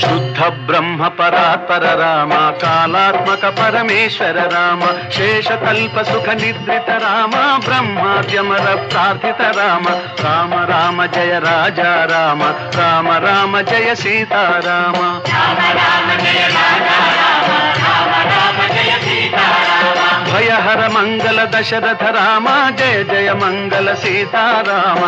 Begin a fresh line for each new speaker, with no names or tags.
శుద్ధ బ్రహ్మ పరాత్పర రామ కాలాత్మక పరమేశ్వర రామ శేషకల్ప సుఖ నిద్రిత రామ బ్రహ్మాద్యమర ప్రార్థిత రామ రామ రామ జయ రాజా రామ రామ రామ జయ సీతారామ భయహర మంగళ దశరథ రామ జయ జయ మంగళ సీతారామ